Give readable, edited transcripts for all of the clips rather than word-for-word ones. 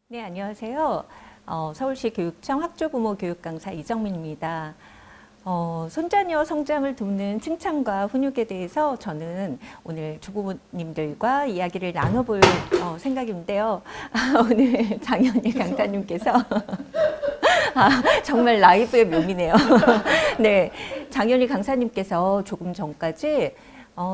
네, 안녕하세요. 서울시 교육청 학조부모 교육강사 이정민입니다. 손자녀 성장을 돕는 칭찬과 훈육에 대해서 저는 오늘 주부모님들과 이야기를 나눠볼 생각인데요. 오늘 장현희 강사님께서 정말 라이브의 묘미네요. 네, 장현희 강사님께서 조금 전까지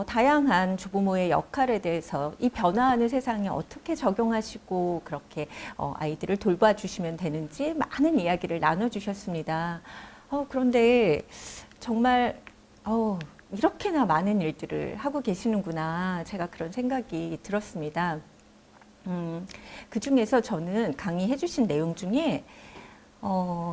다양한 주부모의 역할에 대해서 이 변화하는 세상에 어떻게 적용하시고 그렇게 아이들을 돌봐주시면 되는지 많은 이야기를 나눠주셨습니다. 그런데 정말 이렇게나 많은 일들을 하고 계시는구나, 제가 그런 생각이 들었습니다. 그 중에서 저는 강의해 주신 내용 중에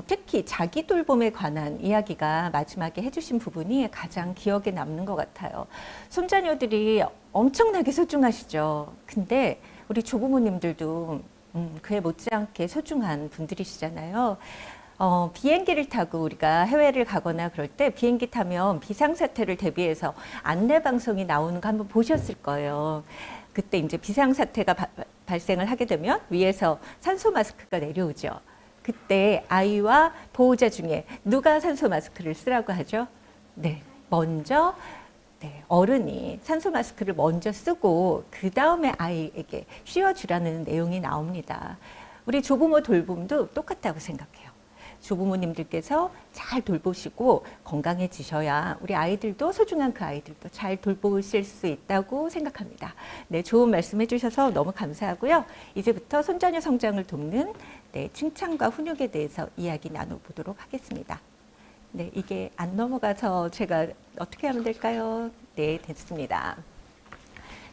특히 자기 돌봄에 관한 이야기가 마지막에 해주신 부분이 가장 기억에 남는 것 같아요. 손자녀들이 엄청나게 소중하시죠. 근데 우리 조부모님들도 그에 못지않게 소중한 분들이시잖아요. 비행기를 타고 우리가 해외를 가거나 그럴 때 비행기 타면 비상사태를 대비해서 안내방송이 나오는 거 한번 보셨을 거예요. 그때 이제 비상사태가 발생을 하게 되면 위에서 산소 마스크가 내려오죠. 그때 아이와 보호자 중에 누가 산소 마스크를 쓰라고 하죠? 네, 먼저 어른이 산소 마스크를 먼저 쓰고 그 다음에 아이에게 씌워주라는 내용이 나옵니다. 우리 조부모 돌봄도 똑같다고 생각해요. 조부모님들께서 잘 돌보시고 건강해지셔야 우리 아이들도, 소중한 그 아이들도 잘 돌보실 수 있다고 생각합니다. 네, 좋은 말씀 해주셔서 너무 감사하고요. 이제부터 손자녀 성장을 돕는 칭찬과 훈육에 대해서 이야기 나눠보도록 하겠습니다. 네, 이게 안 넘어가서 제가 어떻게 하면 될까요? 네, 됐습니다.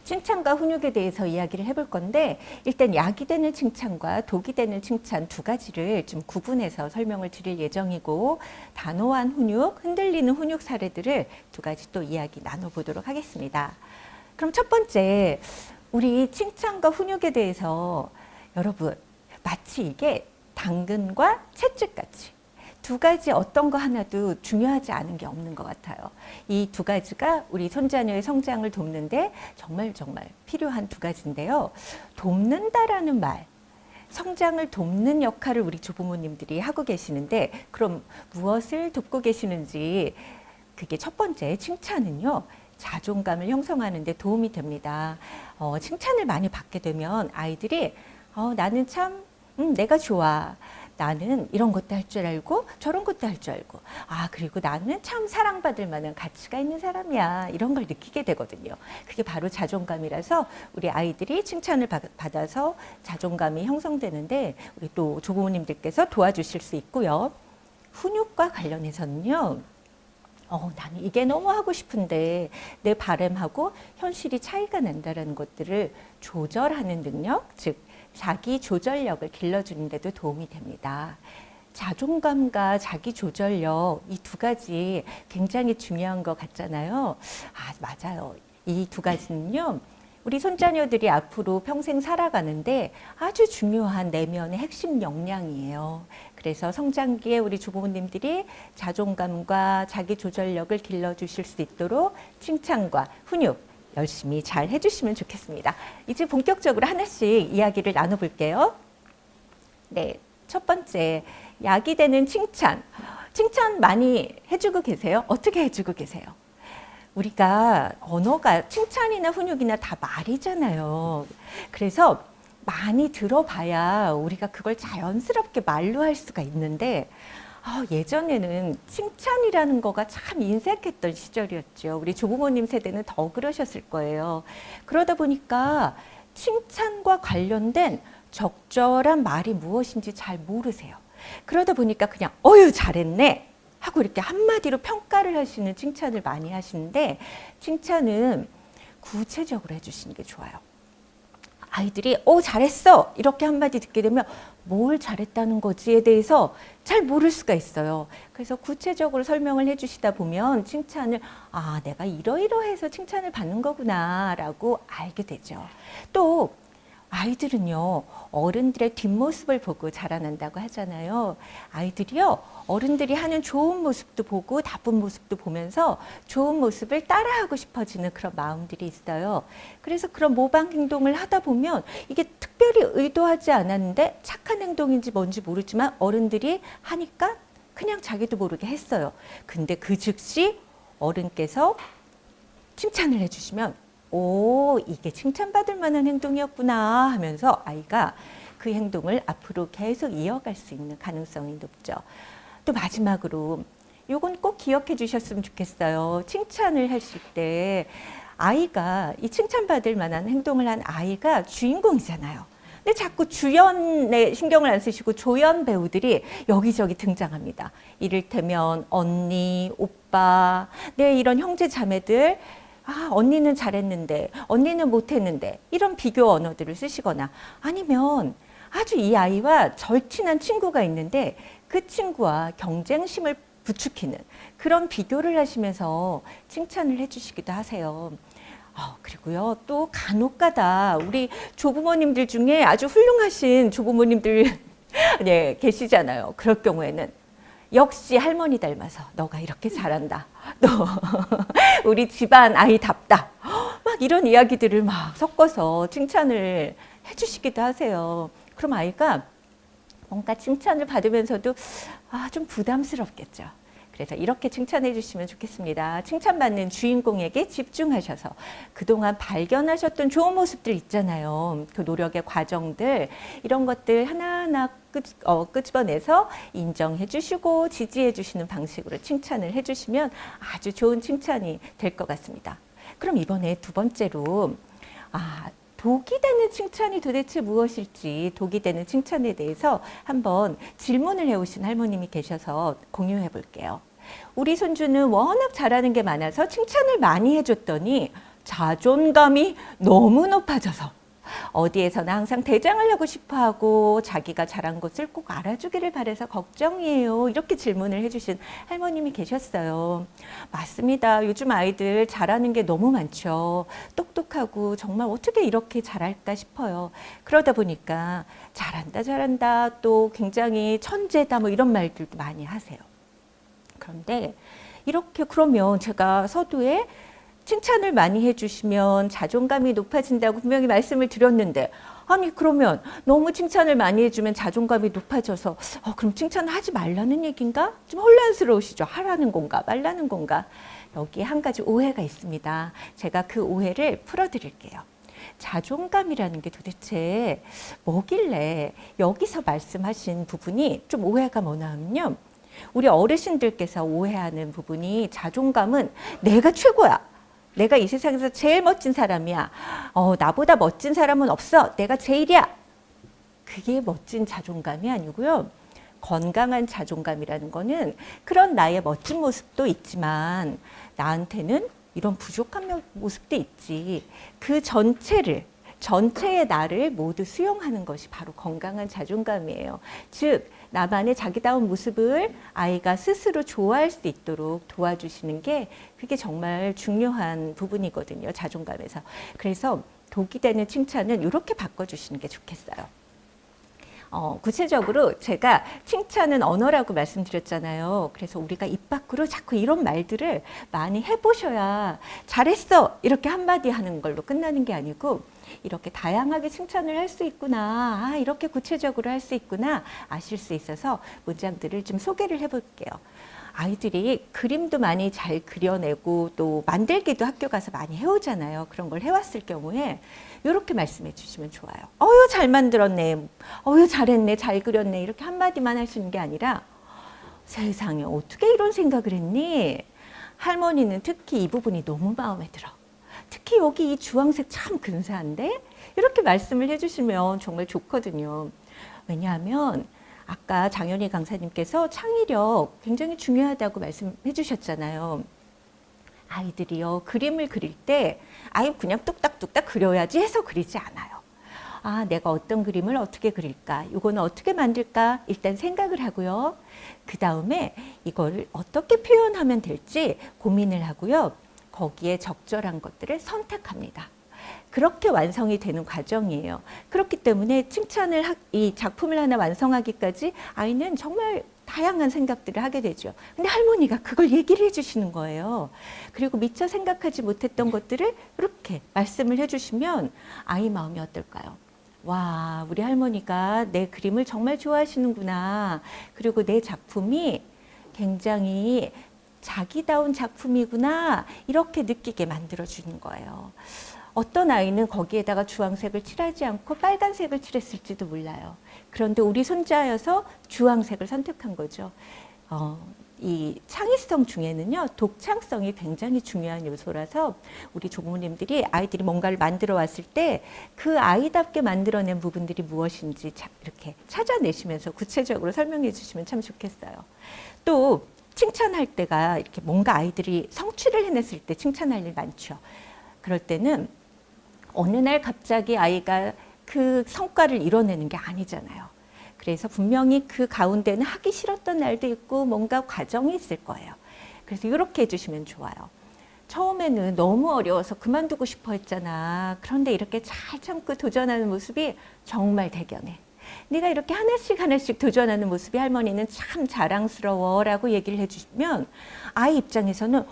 칭찬과 훈육에 대해서 이야기를 해볼 건데, 일단 약이 되는 칭찬과 독이 되는 칭찬 두 가지를 좀 구분해서 설명을 드릴 예정이고, 단호한 훈육, 흔들리는 훈육 사례들을 두 가지 또 이야기 나눠보도록 하겠습니다. 그럼 첫 번째, 우리 칭찬과 훈육에 대해서 여러분, 마치 이게 당근과 채찍같이 두 가지 어떤 거 하나도 중요하지 않은 게 없는 것 같아요. 이 두 가지가 우리 손자녀의 성장을 돕는데 정말 필요한 두 가지인데요. 돕는다라는 말, 성장을 돕는 역할을 우리 조부모님들이 하고 계시는데, 그럼 무엇을 돕고 계시는지, 그게 첫 번째 칭찬은요, 자존감을 형성하는 데 도움이 됩니다. 칭찬을 많이 받게 되면 아이들이 나는 참 내가 좋아. 나는 이런 것도 할 줄 알고 저런 것도 할 줄 알고, 그리고 나는 참 사랑받을 만한 가치가 있는 사람이야, 이런 걸 느끼게 되거든요. 그게 바로 자존감이라서 우리 아이들이 칭찬을 받아서 자존감이 형성되는데 우리 또 조부모님들께서 도와주실 수 있고요. 훈육과 관련해서는요, 나는 이게 너무 하고 싶은데 내 바람하고 현실이 차이가 난다는 것들을 조절하는 능력, 즉 자기 조절력을 길러주는 데도 도움이 됩니다. 자존감과 자기 조절력, 이 두 가지 굉장히 중요한 것 같잖아요. 맞아요. 이 두 가지는요, 우리 손자녀들이 앞으로 평생 살아가는데 아주 중요한 내면의 핵심 역량이에요. 그래서 성장기에 우리 조부모님들이 자존감과 자기 조절력을 길러주실 수 있도록 칭찬과 훈육 열심히 잘 해주시면 좋겠습니다. 이제 본격적으로 하나씩 이야기를 나눠볼게요. 네, 첫 번째, 약이 되는 칭찬. 칭찬 많이 해주고 계세요? 어떻게 해주고 계세요? 우리가 언어가 칭찬이나 훈육이나 다 말이잖아요. 그래서 많이 들어봐야 우리가 그걸 자연스럽게 말로 할 수가 있는데, 예전에는 칭찬이라는 거가 참 인색했던 시절이었죠. 우리 조부모님 세대는 더 그러셨을 거예요. 그러다 보니까 칭찬과 관련된 적절한 말이 무엇인지 잘 모르세요. 그러다 보니까 그냥 어휴 잘했네 하고 이렇게 한마디로 평가를 하시는 칭찬을 많이 하시는데, 칭찬은 구체적으로 해주시는 게 좋아요. 아이들이 잘했어 이렇게 한마디 듣게 되면 뭘 잘했다는 거지에 대해서 잘 모를 수가 있어요. 그래서 구체적으로 설명을 해주시다 보면 칭찬을 내가 이러이러해서 칭찬을 받는 거구나 라고 알게 되죠. 또 아이들은요, 어른들의 뒷모습을 보고 자라난다고 하잖아요. 아이들이요, 어른들이 하는 좋은 모습도 보고 나쁜 모습도 보면서 좋은 모습을 따라하고 싶어지는 그런 마음들이 있어요. 그래서 그런 모방 행동을 하다 보면 이게 특별히 의도하지 않았는데 착한 행동인지 뭔지 모르지만 어른들이 하니까 그냥 자기도 모르게 했어요. 근데 그 즉시 어른께서 칭찬을 해주시면 오, 이게 칭찬받을 만한 행동이었구나 하면서 아이가 그 행동을 앞으로 계속 이어갈 수 있는 가능성이 높죠. 또 마지막으로 요건 꼭 기억해 주셨으면 좋겠어요. 칭찬을 하실 때 아이가 이 칭찬받을 만한 행동을 한 아이가 주인공이잖아요. 근데 자꾸 주연에 신경을 안 쓰시고 조연 배우들이 여기저기 등장합니다. 이를테면 언니, 오빠, 네, 이런 형제 자매들, 아, 언니는 잘했는데, 언니는 못했는데, 이런 비교 언어들을 쓰시거나 아니면 아주 이 아이와 절친한 친구가 있는데 그 친구와 경쟁심을 부추기는 그런 비교를 하시면서 칭찬을 해주시기도 하세요. 그리고요, 또 간혹가다 우리 조부모님들 중에 아주 훌륭하신 조부모님들 네, 계시잖아요. 그럴 경우에는 역시 할머니 닮아서 너가 이렇게 잘한다. 또 우리 집안 아이답다. 막 이런 이야기들을 막 섞어서 칭찬을 해주시기도 하세요. 그럼 아이가 뭔가 칭찬을 받으면서도 좀 부담스럽겠죠. 그래서 이렇게 칭찬해 주시면 좋겠습니다. 칭찬받는 주인공에게 집중하셔서 그동안 발견하셨던 좋은 모습들 있잖아요. 그 노력의 과정들, 이런 것들 하나하나 끄집어내서 인정해 주시고 지지해 주시는 방식으로 칭찬을 해 주시면 아주 좋은 칭찬이 될 것 같습니다. 그럼 이번에 두 번째로 독이 되는 칭찬이 도대체 무엇일지, 독이 되는 칭찬에 대해서 한번 질문을 해오신 할머님이 계셔서 공유해 볼게요. 우리 손주는 워낙 잘하는 게 많아서 칭찬을 많이 해줬더니 자존감이 너무 높아져서 어디에서나 항상 대장을 하고 싶어하고 자기가 잘한 것을 꼭 알아주기를 바라서 걱정이에요. 이렇게 질문을 해주신 할머님이 계셨어요. 맞습니다. 요즘 아이들 잘하는 게 너무 많죠. 똑똑하고 정말 어떻게 이렇게 잘할까 싶어요. 그러다 보니까 잘한다 잘한다 또 굉장히 천재다 뭐 이런 말들도 많이 하세요. 그런데 이렇게 그러면 제가 서두에 칭찬을 많이 해주시면 자존감이 높아진다고 분명히 말씀을 드렸는데 아니 그러면 너무 칭찬을 많이 해주면 자존감이 높아져서 그럼 칭찬을 하지 말라는 얘기인가? 좀 혼란스러우시죠? 하라는 건가 말라는 건가? 여기 한 가지 오해가 있습니다. 제가 그 오해를 풀어드릴게요. 자존감이라는 게 도대체 뭐길래 여기서 말씀하신 부분이 좀 오해가 뭐냐 하면요. 우리 어르신들께서 오해하는 부분이 자존감은 내가 최고야. 내가 이 세상에서 제일 멋진 사람이야. 나보다 멋진 사람은 없어. 내가 제일이야. 그게 멋진 자존감이 아니고요. 건강한 자존감이라는 거는 그런 나의 멋진 모습도 있지만 나한테는 이런 부족한 모습도 있지. 그 전체의 나를 모두 수용하는 것이 바로 건강한 자존감이에요. 즉 나만의 자기다운 모습을 아이가 스스로 좋아할 수 있도록 도와주시는 게 그게 정말 중요한 부분이거든요. 자존감에서. 그래서 독이 되는 칭찬은 이렇게 바꿔주시는 게 좋겠어요. 구체적으로 제가 칭찬은 언어라고 말씀드렸잖아요. 그래서 우리가 입 밖으로 자꾸 이런 말들을 많이 해보셔야 잘했어 이렇게 한마디 하는 걸로 끝나는 게 아니고 이렇게 다양하게 칭찬을 할 수 있구나, 이렇게 구체적으로 할 수 있구나 아실 수 있어서 문장들을 좀 소개를 해볼게요. 아이들이 그림도 많이 잘 그려내고 또 만들기도 학교 가서 많이 해오잖아요. 그런 걸 해왔을 경우에 이렇게 말씀해 주시면 좋아요. 잘 만들었네. 잘했네. 잘 그렸네. 이렇게 한마디만 하시는 게 아니라 세상에 어떻게 이런 생각을 했니? 할머니는 특히 이 부분이 너무 마음에 들어. 특히 여기 이 주황색 참 근사한데? 이렇게 말씀을 해주시면 정말 좋거든요. 왜냐하면 아까 장현희 강사님께서 창의력 굉장히 중요하다고 말씀해 주셨잖아요. 아이들이요, 그림을 그릴 때 그냥 뚝딱뚝딱 그려야지 해서 그리지 않아요. 내가 어떤 그림을 어떻게 그릴까? 이거는 어떻게 만들까? 일단 생각을 하고요. 그 다음에 이걸 어떻게 표현하면 될지 고민을 하고요. 거기에 적절한 것들을 선택합니다. 그렇게 완성이 되는 과정이에요. 그렇기 때문에 이 작품을 하나 완성하기까지 아이는 정말 다양한 생각들을 하게 되죠. 근데 할머니가 그걸 얘기를 해주시는 거예요. 그리고 미처 생각하지 못했던 것들을 이렇게 말씀을 해주시면 아이 마음이 어떨까요? 와, 우리 할머니가 내 그림을 정말 좋아하시는구나. 그리고 내 작품이 굉장히 자기다운 작품이구나. 이렇게 느끼게 만들어주는 거예요. 어떤 아이는 거기에다가 주황색을 칠하지 않고 빨간색을 칠했을지도 몰라요. 그런데 우리 손자여서 주황색을 선택한 거죠. 이 창의성 중에는요, 독창성이 굉장히 중요한 요소라서 우리 조부모님들이 아이들이 뭔가를 만들어 왔을 때 그 아이답게 만들어낸 부분들이 무엇인지 이렇게 찾아내시면서 구체적으로 설명해 주시면 참 좋겠어요. 또 칭찬할 때가 이렇게 뭔가 아이들이 성취를 해냈을 때 칭찬할 일 많죠. 그럴 때는 어느 날 갑자기 아이가 그 성과를 이뤄내는 게 아니잖아요. 그래서 분명히 그 가운데는 하기 싫었던 날도 있고 뭔가 과정이 있을 거예요. 그래서 이렇게 해주시면 좋아요. 처음에는 너무 어려워서 그만두고 싶어 했잖아. 그런데 이렇게 잘 참고 도전하는 모습이 정말 대견해. 네가 이렇게 하나씩 하나씩 도전하는 모습이 할머니는 참 자랑스러워 라고 얘기를 해주시면 아이 입장에서는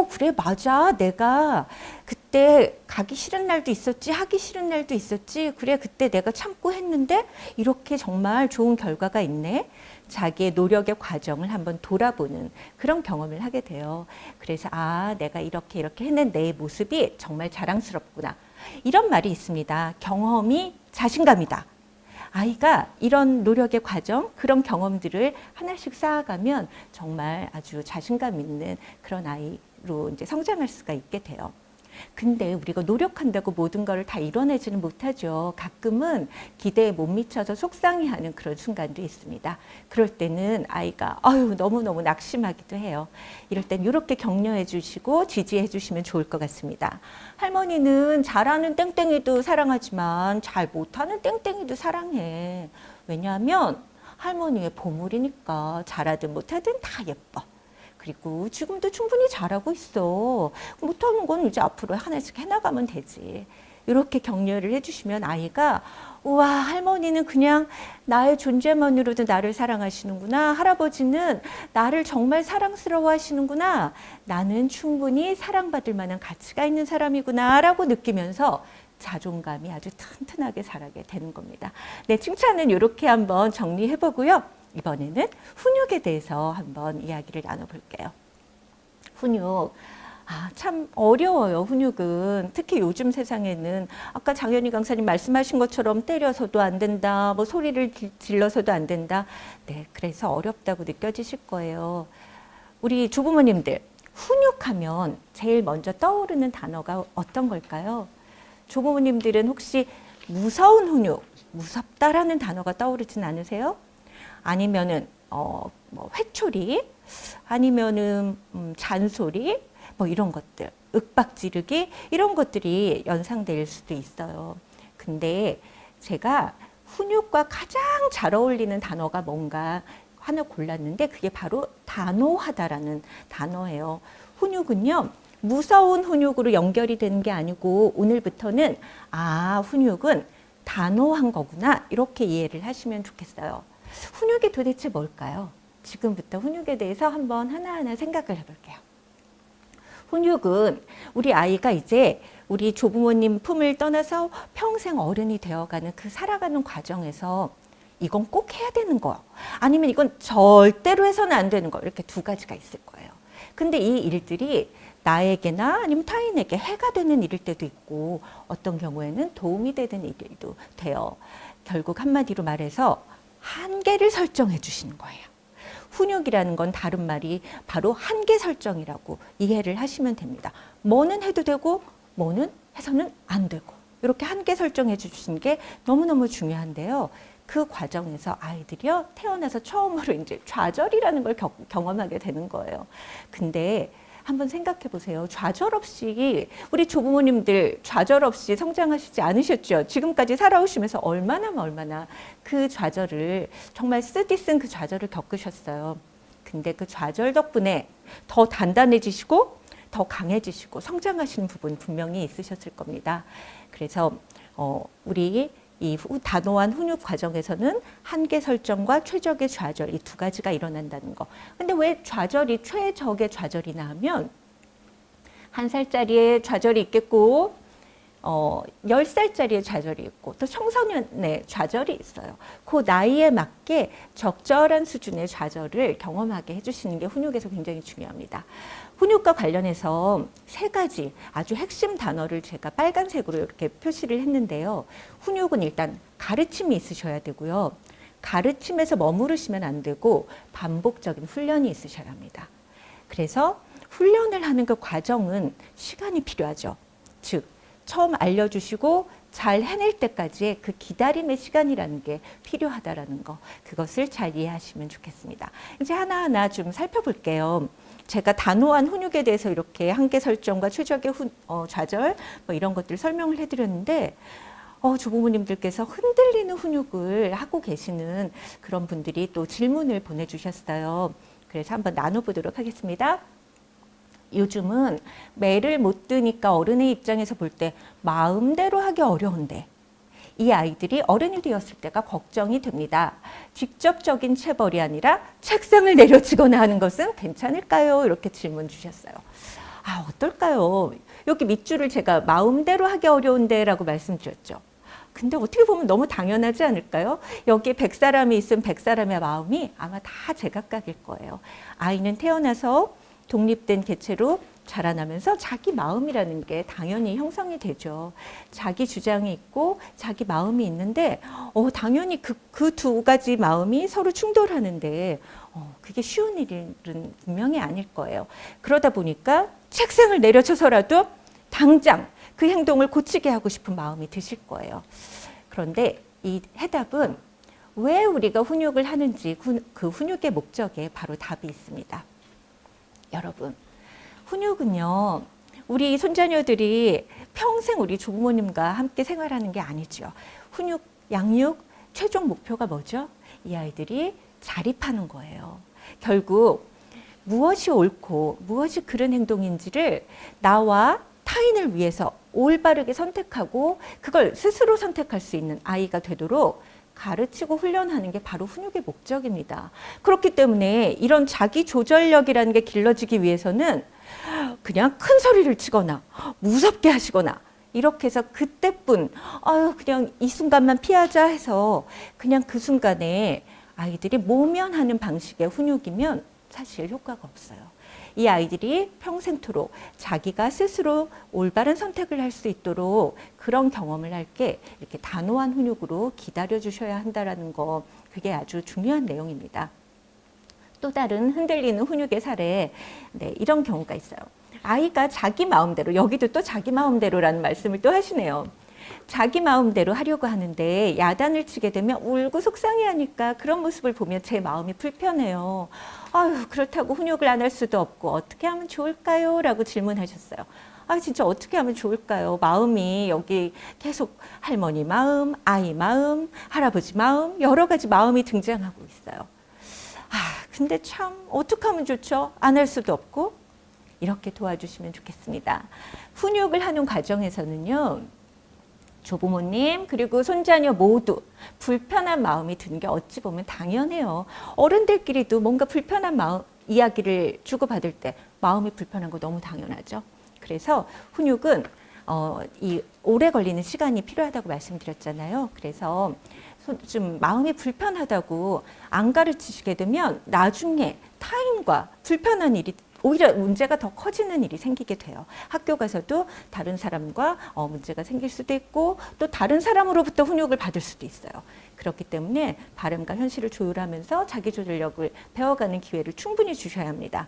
그래 맞아 내가 그때 가기 싫은 날도 있었지 하기 싫은 날도 있었지 그래 그때 내가 참고 했는데 이렇게 정말 좋은 결과가 있네. 자기의 노력의 과정을 한번 돌아보는 그런 경험을 하게 돼요. 그래서 내가 이렇게 해낸 내 모습이 정말 자랑스럽구나. 이런 말이 있습니다. 경험이 자신감이다. 아이가 이런 노력의 과정, 그런 경험들을 하나씩 쌓아가면 정말 아주 자신감 있는 그런 아이로 이제 성장할 수가 있게 돼요. 근데 우리가 노력한다고 모든 걸 다 이뤄내지는 못하죠. 가끔은 기대에 못 미쳐서 속상해하는 그런 순간도 있습니다. 그럴 때는 아이가 너무너무 낙심하기도 해요. 이럴 땐 이렇게 격려해 주시고 지지해 주시면 좋을 것 같습니다. 할머니는 잘하는 땡땡이도 사랑하지만 잘 못하는 땡땡이도 사랑해. 왜냐하면 할머니의 보물이니까 잘하든 못하든 다 예뻐. 그리고 지금도 충분히 잘하고 있어. 못하는 건 이제 앞으로 하나씩 해나가면 되지. 이렇게 격려를 해주시면 아이가 우와 할머니는 그냥 나의 존재만으로도 나를 사랑하시는구나. 할아버지는 나를 정말 사랑스러워 하시는구나. 나는 충분히 사랑받을 만한 가치가 있는 사람이구나 라고 느끼면서 자존감이 아주 튼튼하게 자라게 되는 겁니다. 네, 칭찬은 이렇게 한번 정리해 보고요. 이번에는 훈육에 대해서 한번 이야기를 나눠볼게요. 훈육. 참 어려워요, 훈육은. 특히 요즘 세상에는 아까 장현희 강사님 말씀하신 것처럼 때려서도 안 된다, 뭐 소리를 질러서도 안 된다. 네, 그래서 어렵다고 느껴지실 거예요. 우리 조부모님들, 훈육하면 제일 먼저 떠오르는 단어가 어떤 걸까요? 조부모님들은 혹시 무서운 훈육, 무섭다라는 단어가 떠오르진 않으세요? 아니면은 뭐 회초리, 아니면은 잔소리, 뭐 이런 것들, 윽박 지르기 이런 것들이 연상될 수도 있어요. 근데 제가 훈육과 가장 잘 어울리는 단어가 뭔가 하나 골랐는데 그게 바로 단호하다라는 단어예요. 훈육은요, 무서운 훈육으로 연결이 되는 게 아니고 오늘부터는 훈육은 단호한 거구나 이렇게 이해를 하시면 좋겠어요. 훈육이 도대체 뭘까요? 지금부터 훈육에 대해서 한번 하나하나 생각을 해볼게요. 훈육은 우리 아이가 이제 우리 조부모님 품을 떠나서 평생 어른이 되어가는 그 살아가는 과정에서 이건 꼭 해야 되는 거, 아니면 이건 절대로 해서는 안 되는 거, 이렇게 두 가지가 있을 거예요. 근데 이 일들이 나에게나 아니면 타인에게 해가 되는 일일 때도 있고 어떤 경우에는 도움이 되는 일도 돼요. 결국 한마디로 말해서 한계를 설정해 주시는 거예요. 훈육이라는 건 다른 말이 바로 한계 설정이라고 이해를 하시면 됩니다. 뭐는 해도 되고 뭐는 해서는 안 되고 이렇게 한계 설정해 주시는 게 너무너무 중요한데요. 그 과정에서 아이들이요 태어나서 처음으로 이제 좌절이라는 걸 경험하게 되는 거예요. 근데 한번 생각해 보세요. 좌절 없이 우리 조부모님들 좌절 없이 성장하시지 않으셨죠? 지금까지 살아오시면서 얼마나 그 좌절을 정말 쓰디쓴 그 좌절을 겪으셨어요. 근데 그 좌절 덕분에 더 단단해지시고 더 강해지시고 성장하시는 부분 분명히 있으셨을 겁니다. 그래서 우리 이 단호한 훈육 과정에서는 한계 설정과 최적의 좌절 이 두 가지가 일어난다는 거. 근데 왜 좌절이 최적의 좌절이나 하면 1살짜리의 좌절이 있겠고 10살짜리의 좌절이 있고 또 청소년의 좌절이 있어요. 그 나이에 맞게 적절한 수준의 좌절을 경험하게 해주시는 게 훈육에서 굉장히 중요합니다. 훈육과 관련해서 3가지 아주 핵심 단어를 제가 빨간색으로 이렇게 표시를 했는데요. 훈육은 일단 가르침이 있으셔야 되고요. 가르침에서 머무르시면 안 되고 반복적인 훈련이 있으셔야 합니다. 그래서 훈련을 하는 그 과정은 시간이 필요하죠. 즉 처음 알려주시고 잘 해낼 때까지의 그 기다림의 시간이라는 게 필요하다라는 거, 그것을 잘 이해하시면 좋겠습니다. 이제 하나하나 좀 살펴볼게요. 제가 단호한 훈육에 대해서 이렇게 한계 설정과 최적의 좌절 뭐 이런 것들을 설명을 해드렸는데 조부모님들께서 흔들리는 훈육을 하고 계시는 그런 분들이 또 질문을 보내주셨어요. 그래서 한번 나눠보도록 하겠습니다. 요즘은 매를 못 드니까 어른의 입장에서 볼 때 마음대로 하기 어려운데 이 아이들이 어른이 되었을 때가 걱정이 됩니다. 직접적인 체벌이 아니라 책상을 내려치거나 하는 것은 괜찮을까요? 이렇게 질문 주셨어요. 어떨까요? 여기 밑줄을 제가 마음대로 하기 어려운데 라고 말씀드렸죠. 근데 어떻게 보면 너무 당연하지 않을까요? 여기에 100사람이 있으면 100사람의 마음이 아마 다 제각각일 거예요. 아이는 태어나서 독립된 개체로 자라나면서 자기 마음이라는 게 당연히 형성이 되죠. 자기 주장이 있고 자기 마음이 있는데 당연히 그 두 가지 마음이 서로 충돌하는데 그게 쉬운 일은 분명히 아닐 거예요. 그러다 보니까 책상을 내려쳐서라도 당장 그 행동을 고치게 하고 싶은 마음이 드실 거예요. 그런데 이 해답은 왜 우리가 훈육을 하는지 그 훈육의 목적에 바로 답이 있습니다. 여러분, 훈육은요, 우리 손자녀들이 평생 우리 조부모님과 함께 생활하는 게 아니죠. 훈육, 양육, 최종 목표가 뭐죠? 이 아이들이 자립하는 거예요. 결국 무엇이 옳고 무엇이 그른 행동인지를 나와 타인을 위해서 올바르게 선택하고 그걸 스스로 선택할 수 있는 아이가 되도록 가르치고 훈련하는 게 바로 훈육의 목적입니다. 그렇기 때문에 이런 자기 조절력이라는 게 길러지기 위해서는 그냥 큰 소리를 치거나 무섭게 하시거나 이렇게 해서 그때뿐 그냥 이 순간만 피하자 해서 그냥 그 순간에 아이들이 모면하는 방식의 훈육이면 사실 효과가 없어요. 이 아이들이 평생토록 자기가 스스로 올바른 선택을 할 수 있도록 그런 경험을 할 게 이렇게 단호한 훈육으로 기다려 주셔야 한다는 거, 그게 아주 중요한 내용입니다. 또 다른 흔들리는 훈육의 사례, 이런 경우가 있어요. 아이가 자기 마음대로, 여기도 또 자기 마음대로라는 말씀을 또 하시네요. 자기 마음대로 하려고 하는데 야단을 치게 되면 울고 속상해하니까 그런 모습을 보면 제 마음이 불편해요. 그렇다고 훈육을 안 할 수도 없고 어떻게 하면 좋을까요? 라고 질문하셨어요. 진짜 어떻게 하면 좋을까요? 마음이 여기 계속 할머니 마음, 아이 마음, 할아버지 마음, 여러 가지 마음이 등장하고 있어요. 근데 참 어떻게 하면 좋죠? 안 할 수도 없고. 이렇게 도와주시면 좋겠습니다. 훈육을 하는 과정에서는요, 조부모님 그리고 손자녀 모두 불편한 마음이 드는 게 어찌 보면 당연해요. 어른들끼리도 뭔가 불편한 마음 이야기를 주고받을 때 마음이 불편한 거 너무 당연하죠. 그래서 훈육은 이 오래 걸리는 시간이 필요하다고 말씀드렸잖아요. 그래서 좀 마음이 불편하다고 안 가르치시게 되면 나중에 타인과 불편한 일이 오히려 문제가 더 커지는 일이 생기게 돼요. 학교 가서도 다른 사람과 문제가 생길 수도 있고 또 다른 사람으로부터 훈육을 받을 수도 있어요. 그렇기 때문에 바람과 현실을 조율하면서 자기조절력을 배워가는 기회를 충분히 주셔야 합니다.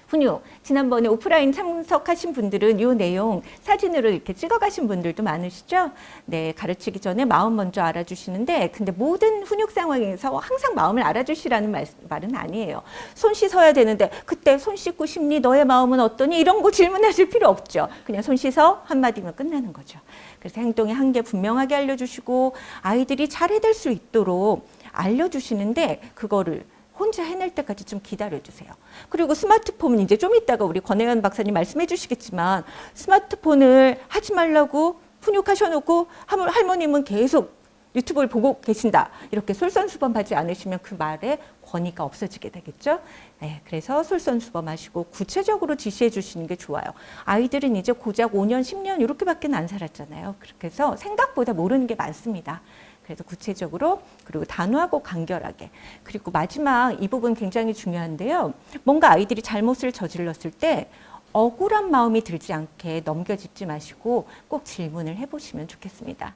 훈육, 지난번에 오프라인 참석하신 분들은 이 내용 사진으로 이렇게 찍어가신 분들도 많으시죠? 네, 가르치기 전에 마음 먼저 알아주시는데 근데 모든 훈육 상황에서 항상 마음을 알아주시라는 말은 아니에요. 손 씻어야 되는데 그때 손 씻고 싶니? 너의 마음은 어떠니? 이런 거 질문하실 필요 없죠. 그냥 손 씻어 한마디면 끝나는 거죠. 그래서 행동의 한계 분명하게 알려주시고 아이들이 잘 해낼 수 있도록 알려주시는데 그거를 혼자 해낼 때까지 좀 기다려주세요. 그리고 스마트폰은 이제 좀 이따가 우리 권혜연 박사님 말씀해 주시겠지만 스마트폰을 하지 말라고 훈육하셔놓고 할머님은 계속 유튜브를 보고 계신다. 이렇게 솔선수범하지 않으시면 그 말에 권위가 없어지게 되겠죠. 네, 그래서 솔선수범하시고 구체적으로 지시해 주시는 게 좋아요. 아이들은 이제 고작 5년, 10년 이렇게밖에 안 살았잖아요. 그렇게 해서 생각보다 모르는 게 많습니다. 그래서 구체적으로 그리고 단호하고 간결하게 그리고 마지막 이 부분 굉장히 중요한데요. 뭔가 아이들이 잘못을 저질렀을 때 억울한 마음이 들지 않게 넘겨짚지 마시고 꼭 질문을 해보시면 좋겠습니다.